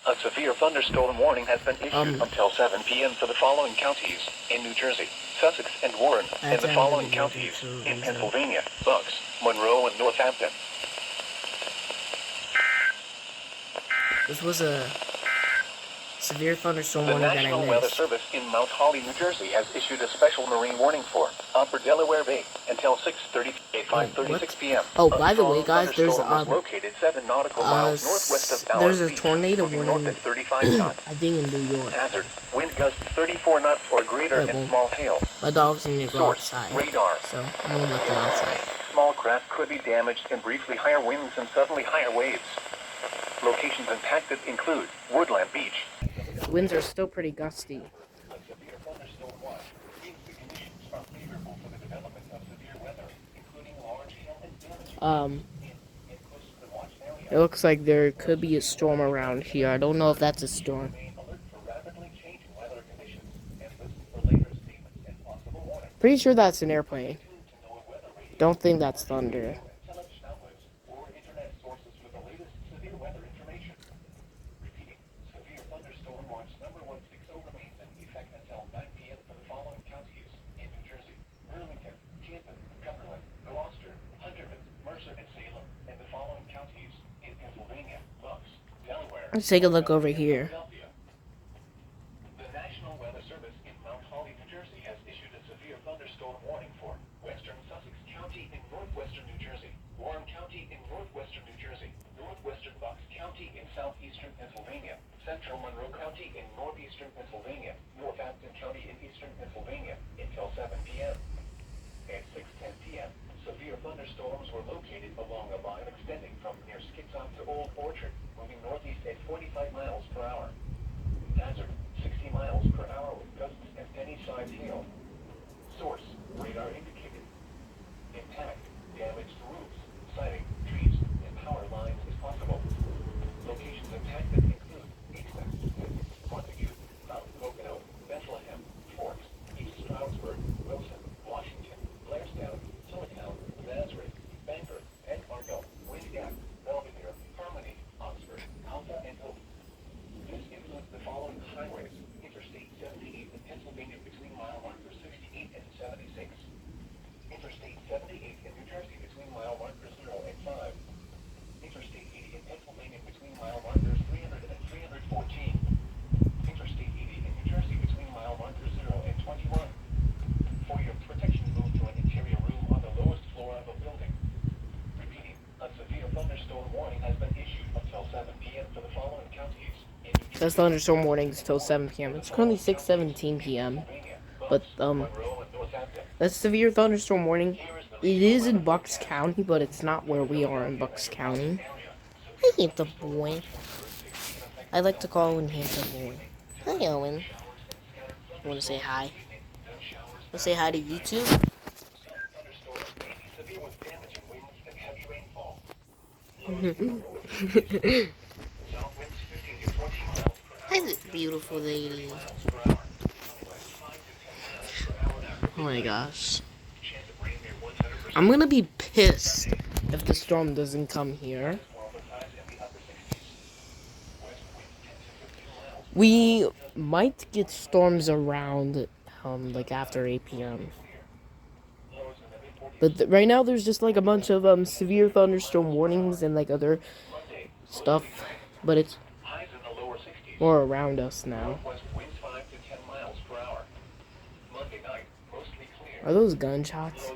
A severe thunderstorm warning has been issued until 7 p.m. for the following counties in New Jersey, Sussex, and Warren, and the following counties in Pennsylvania, Bucks, Monroe, and Northampton. This was a severe thunderstorm The warning that I National Weather missed. Service in Mount Holly, New Jersey has issued a special marine warning for Upper Delaware Bay until 5:36 p.m. Oh, by the way, guys, there's located 7 nautical miles northwest of Dallas there's a Beach, tornado moving warning. north at 35 knots. I think in New York. Hazard: wind gusts 34 knots or greater and small hail. My dog's need to go Source: outside, radar. so I'm gonna let them outside. Small craft could be damaged in briefly higher winds and suddenly higher waves. Locations impacted include Woodland Beach. The winds are still pretty gusty. It looks like there could be a storm around here. I don't know if that's a storm. Pretty sure that's an airplane. Don't think that's thunder. Let's take a look over here. The National Weather Service in Mount Holly, New Jersey has issued a severe thunderstorm warning for western Sussex County in northwestern New Jersey, Warren County in northwestern New Jersey, northwestern Bucks County in southeastern Pennsylvania, central Monroe County in northeastern Pennsylvania, Northampton County in eastern Pennsylvania until 7 p.m. At 6:10 p.m., severe thunderstorms were located along a line extending from near Skidson to Old Orchard, moving northeast at 45 miles per hour. Hazard: 60 miles per hour with gusts and penny-sized hail. Source: radar indicated. Impact: damaged roofs, siding, trees, and power lines is possible. Locations impacted include Easton, Montague, Mount Pocono, Bethlehem, Forks, East Stroudsburg, Wilson, Washington, Blairstown, Sillitown, Nazareth, Bangor, Penn Argo, Wind Gap, Belvedere, Harmony, Oxford, Alpha, and Hope. This includes the following highways: Interstate 78 in Pennsylvania between mile markers 68 and 76. Interstate 78 in New Jersey between mile markers 0 and 5. Interstate 80 in Pennsylvania between mile markers 300 and 314. Interstate 80 in New Jersey between mile markers 0 and 21. For your protection, move to an interior room on the lowest floor of a building. Repeating, a severe thunderstorm warning has been issued until 7 p.m. for the following counties. That's thunderstorm warnings till 7 p.m. It's currently 6:17 p.m. But that's severe thunderstorm warning. It is in Bucks County, but it's not where we are in Bucks County. Hi, Hampton boy. I like to call him Hampton boy. Hi, Owen. You want to say hi? Want to say hi to YouTube? Hi, this beautiful lady. Oh my gosh. I'm gonna be pissed if the storm doesn't come here. We might get storms around, like after 8 p.m. But right now there's just like a bunch of severe thunderstorm warnings and like other stuff. But it's more around us now. Are those gunshots?